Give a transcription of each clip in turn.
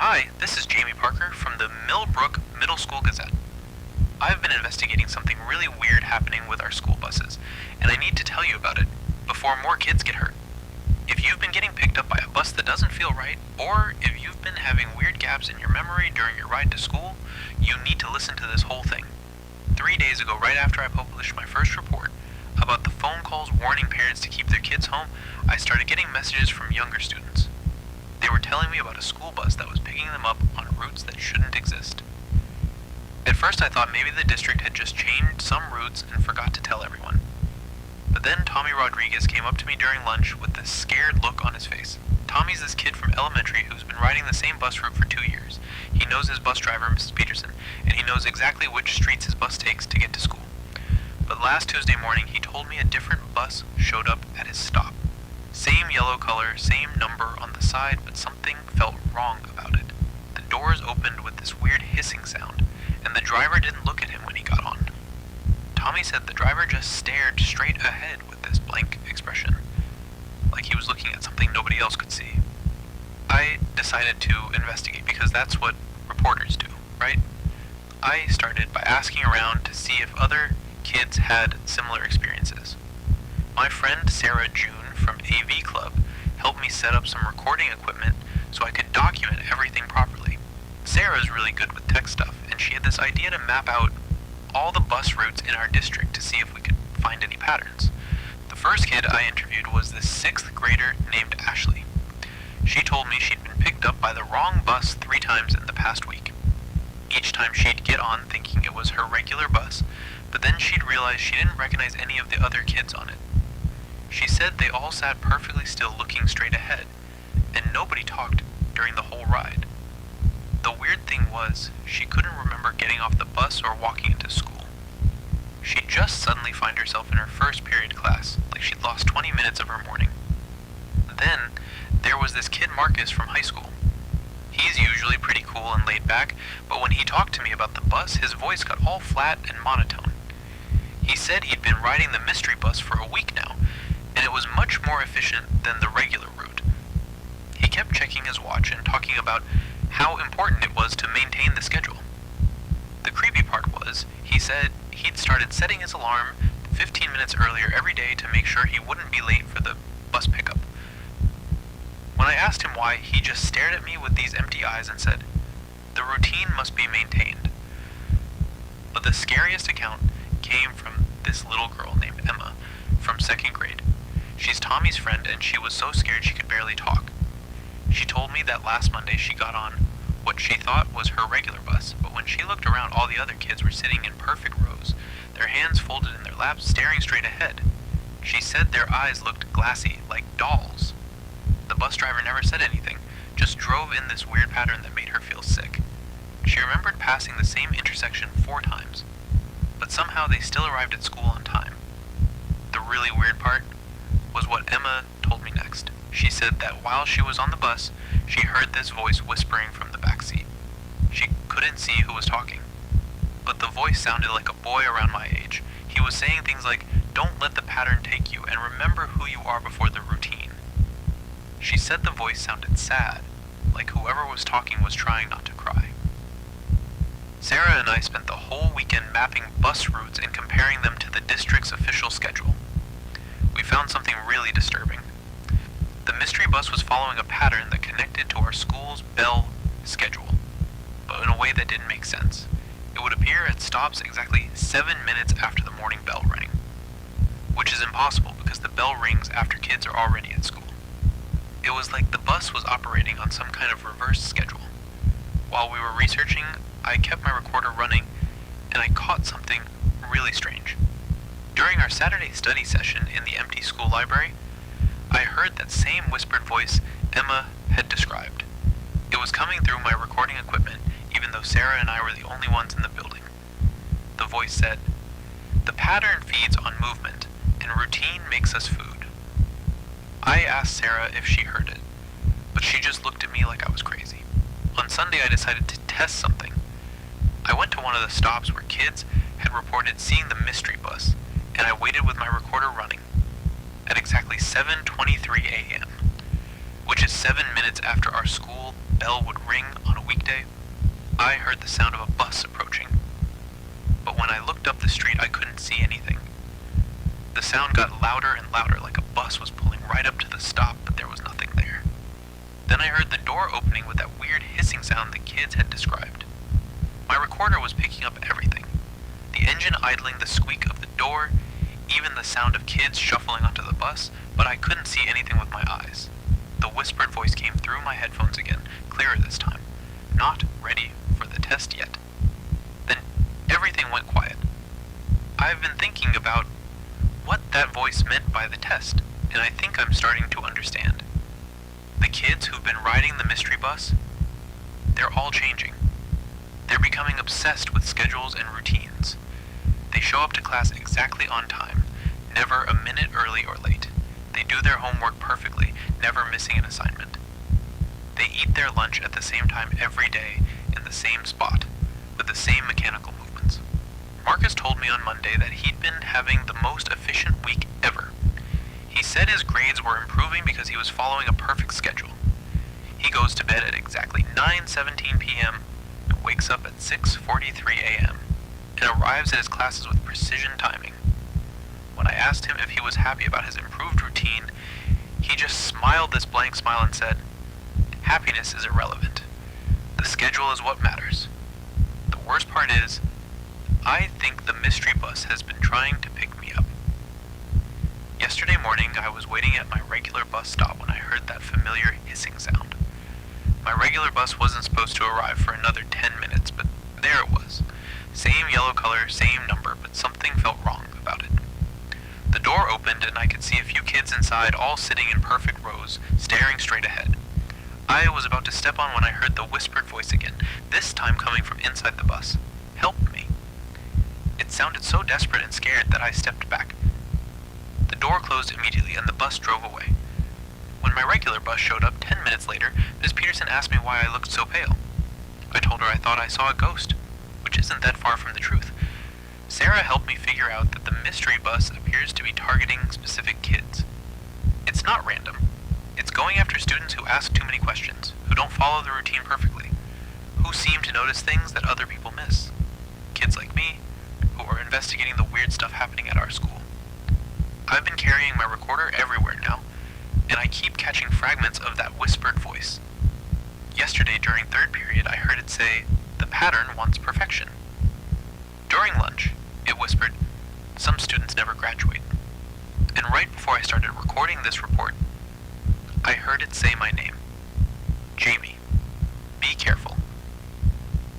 Hi, this is Jamie Parker from the Millbrook Middle School Gazette. I've been investigating something really weird happening with our school buses, and I need to tell you about it before more kids get hurt. If you've been getting picked up by a bus that doesn't feel right, or if you've been having weird gaps in your memory during your ride to school, you need to listen to this whole thing. 3 days ago, right after I published my first report about the phone calls warning parents to keep their kids home, I started getting messages from younger students. They were telling me about a school bus that was picking them up on routes that shouldn't exist. At first I thought maybe the district had just changed some routes and forgot to tell everyone. But then Tommy Rodriguez came up to me during lunch with this scared look on his face. Tommy's this kid from elementary who's been riding the same bus route for 2 years. He knows his bus driver, Mrs. Peterson, and he knows exactly which streets his bus takes to get to school. But last Tuesday morning he told me a different bus showed up at his stop. Same yellow color, same number on the side, but something felt wrong about it. The doors opened with this weird hissing sound, and the driver didn't look at him when he got on. Tommy said the driver just stared straight ahead with this blank expression, like he was looking at something nobody else could see. I decided to investigate because that's what reporters do, right? I started by asking around to see if other kids had similar experiences. My friend Sarah June from AV Club helped me set up some recording equipment so I could document everything properly. Sarah's really good with tech stuff, and she had this idea to map out all the bus routes in our district to see if we could find any patterns. The first kid I interviewed was this 6th grader named Ashley. She told me she'd been picked up by the wrong bus 3 times in the past week. Each time she'd get on thinking it was her regular bus, but then she'd realize she didn't recognize any of the other kids on it. She said they all sat perfectly still looking straight ahead, and nobody talked during the whole ride. The weird thing was, she couldn't remember getting off the bus or walking into school. She'd just suddenly find herself in her first period class, like she'd lost 20 minutes of her morning. Then, there was this kid Marcus from high school. He's usually pretty cool and laid back, but when he talked to me about the bus, his voice got all flat and monotone. He said he'd been riding the mystery bus for a week now, and it was much more efficient than the regular route. He kept checking his watch and talking about how important it was to maintain the schedule. The creepy part was, he said he'd started setting his alarm 15 minutes earlier every day to make sure he wouldn't be late for the bus pickup. When I asked him why, he just stared at me with these empty eyes and said, "The routine must be maintained." But the scariest account came from this little girl named Emma from 2nd grade. She's Tommy's friend, and she was so scared she could barely talk. She told me that last Monday she got on what she thought was her regular bus, but when she looked around, all the other kids were sitting in perfect rows, their hands folded in their laps, staring straight ahead. She said their eyes looked glassy, like dolls. The bus driver never said anything, just drove in this weird pattern that made her feel sick. She remembered passing the same intersection 4 times, but somehow they still arrived at school on time. The really weird part was what Emma told me next. She said that while she was on the bus, she heard this voice whispering from the back seat. She couldn't see who was talking, but the voice sounded like a boy around my age. He was saying things like, "Don't let the pattern take you, and remember who you are before the routine." She said the voice sounded sad, like whoever was talking was trying not to cry. Sarah and I spent the whole weekend mapping bus routes and comparing them to the district's official schedule. We found something really disturbing. The mystery bus was following a pattern that connected to our school's bell schedule, but in a way that didn't make sense. It would appear at stops exactly 7 minutes after the morning bell rang, which is impossible because the bell rings after kids are already at school. It was like the bus was operating on some kind of reverse schedule. While we were researching, I kept my recorder running, and I caught something really strange. During our Saturday study session in the empty school library, I heard that same whispered voice Emma had described. It was coming through my recording equipment, even though Sarah and I were the only ones in the building. The voice said, "The pattern feeds on movement, and routine makes us food." I asked Sarah if she heard it, but she just looked at me like I was crazy. On Sunday I decided to test something. I went to one of the stops where kids had reported seeing the mystery bus, and I waited with my recorder running. At exactly 7:23 a.m., which is 7 minutes after our school bell would ring on a weekday, I heard the sound of a bus approaching. But when I looked up the street, I couldn't see anything. The sound got louder and louder, like a bus was pulling right up to the stop, but there was nothing there. Then I heard the door opening with that weird hissing sound the kids had described. My recorder was picking up everything. The engine idling, the squeak of the door, even the sound of kids shuffling onto the bus, but I couldn't see anything with my eyes. The whispered voice came through my headphones again, clearer this time. Not ready for the test yet. Then everything went quiet. I've been thinking about what that voice meant by the test, and I think I'm starting to understand. The kids who've been riding the mystery bus, they're all changing. They're becoming obsessed with schedules and routines. They show up to class exactly on time, never a minute early or late. They do their homework perfectly, never missing an assignment. They eat their lunch at the same time every day, in the same spot, with the same mechanical movements. Marcus told me on Monday that he'd been having the most efficient week ever. He said his grades were improving because he was following a perfect schedule. He goes to bed at exactly 9:17 p.m., and wakes up at 6:43 a.m., and arrives at his classes with precision timing. When I asked him if he was happy about his improved routine, he just smiled this blank smile and said, "Happiness is irrelevant. The schedule is what matters. The worst part is, I think the mystery bus has been trying to pick me up." Yesterday morning, I was waiting at my regular bus stop when I heard that familiar hissing sound. My regular bus wasn't supposed to arrive for another 10 minutes, but there it was. Same yellow color, same number, but something felt wrong about it. The door opened and I could see a few kids inside, all sitting in perfect rows, staring straight ahead. I was about to step on when I heard the whispered voice again, this time coming from inside the bus. "Help me." It sounded so desperate and scared that I stepped back. The door closed immediately and the bus drove away. When my regular bus showed up 10 minutes later, Ms. Peterson asked me why I looked so pale. I told her I thought I saw a ghost, which isn't that far from the truth. Sarah helped me figure out that the mystery bus appears to be targeting specific kids. It's not random. It's going after students who ask too many questions, who don't follow the routine perfectly, who seem to notice things that other people miss. Kids like me, who are investigating the weird stuff happening at our school. I've been carrying my recorder everywhere now, and I keep catching fragments of that whispered voice. Yesterday during third period, I heard it say, "The pattern wants perfection." During lunch, it whispered, "Some students never graduate." And right before I started recording this report, I heard it say my name. Jamie. Be careful.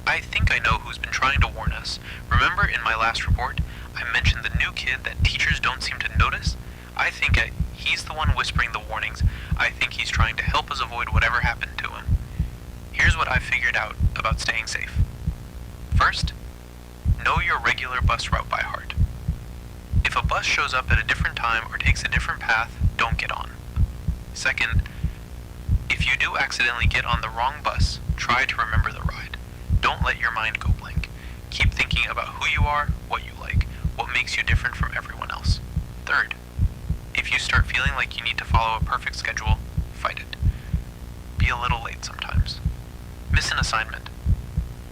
I think I know who's been trying to warn us. Remember in my last report, I mentioned the new kid that teachers don't seem to notice? I think he's the one whispering the warnings. I think he's trying to help us avoid whatever happened to him. Here's what I figured out about staying safe. First, know your regular bus route by heart. If a bus shows up at a different time or takes a different path, don't get on. Second, if you do accidentally get on the wrong bus, try to remember the ride. Don't let your mind go blank. Keep thinking about who you are, what you like, what makes you different from everyone else. Third, if you start feeling like you need to follow a perfect schedule, fight it. Be a little late sometimes. Miss an assignment.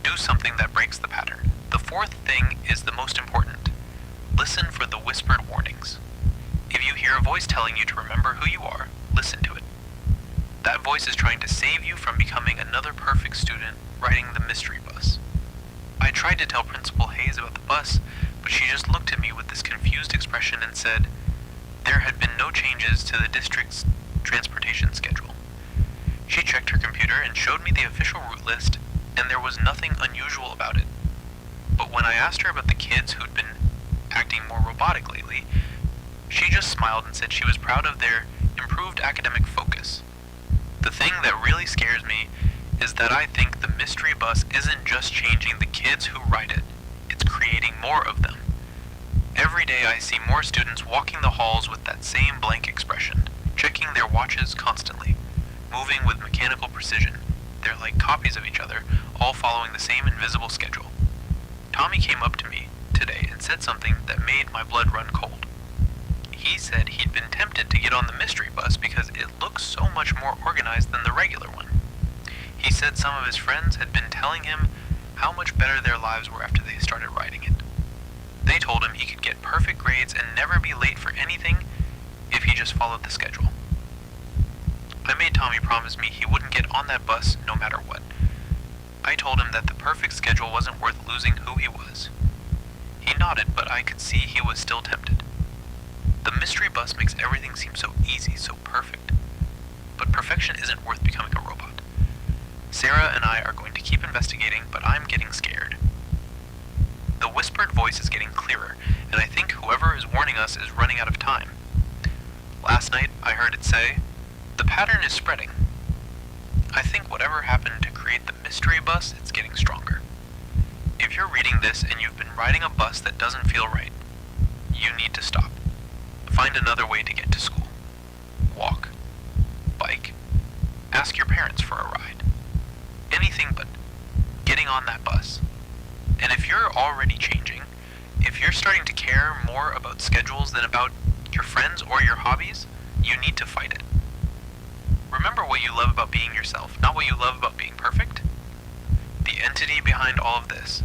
Do something that breaks the pattern. The fourth thing is the most important. Listen for the whispered warnings. If you hear a voice telling you to remember who you are, listen to it. That voice is trying to save you from becoming another perfect student riding the mystery bus. I tried to tell Principal Hayes about the bus, but she just looked at me with this confused expression and said there had been no changes to the district's transportation schedule. She checked her computer and showed me the official route list, and there was nothing unusual about it. But when I asked her about the kids who'd been acting more robotic lately, she just smiled and said she was proud of their improved academic focus. The thing that really scares me is that I think the mystery bus isn't just changing the kids who ride it, it's creating more of them. Every day I see more students walking the halls with that same blank expression, checking their watches constantly, moving with mechanical precision. They're like copies of each other, all following the same invisible schedule. Tommy came up to me today and said something that made my blood run cold. He said he'd been tempted to get on the mystery bus because it looks so much more organized than the regular one. He said some of his friends had been telling him how much better their lives were after they started riding it. They told him he could get perfect grades and never be late for anything if he just followed the schedule. I made Tommy promise me he wouldn't get on that bus no matter what. I told him that the perfect schedule wasn't worth losing who he was. He nodded, but I could see he was still tempted. The mystery bus makes everything seem so easy, so perfect. But perfection isn't worth becoming a robot. Sarah and I are going to keep investigating, but I'm getting scared. The whispered voice is getting clearer, and I think whoever is warning us is running out of time. Last night, I heard it say, "The pattern is spreading." I think whatever happened to create the mystery bus, it's getting stronger. If you're reading this and you've been riding a bus that doesn't feel right, you need to stop. Find another way to get to school. Walk. Bike. Ask your parents for a ride. Anything but getting on that bus. And if you're already changing, if you're starting to care more about schedules than about your friends or your hobbies, you need to fight it. Remember what you love about being yourself, not what you love about being perfect. The entity behind all of this,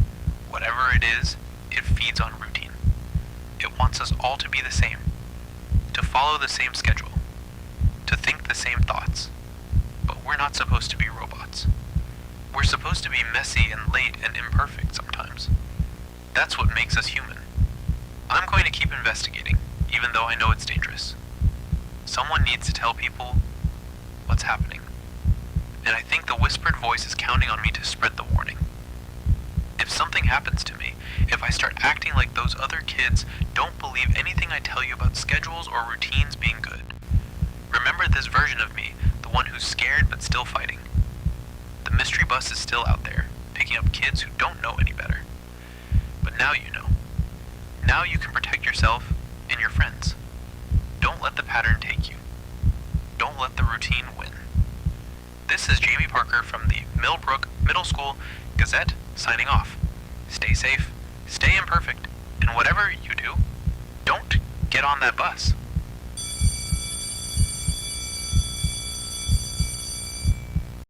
whatever it is, it feeds on routine. It wants us all to be the same, to follow the same schedule, to think the same thoughts. But we're not supposed to be robots. We're supposed to be messy and late and imperfect sometimes. That's what makes us human. I'm going to keep investigating, even though I know it's dangerous. Someone needs to tell people what's happening. And I think the whispered voice is counting on me to spread the warning. If something happens to me, if I start acting like those other kids don't believe anything I tell you about schedules or routines being good, remember this version of me, the one who's scared but still fighting. The mystery bus is still out there, picking up kids who don't know any better. But now you know. Now you can protect yourself and your friends. Don't let the pattern take you. Don't let the routine win. This is Jamie Parker from the Millbrook Middle School Gazette, signing off. Stay safe, stay imperfect, and whatever you do, don't get on that bus.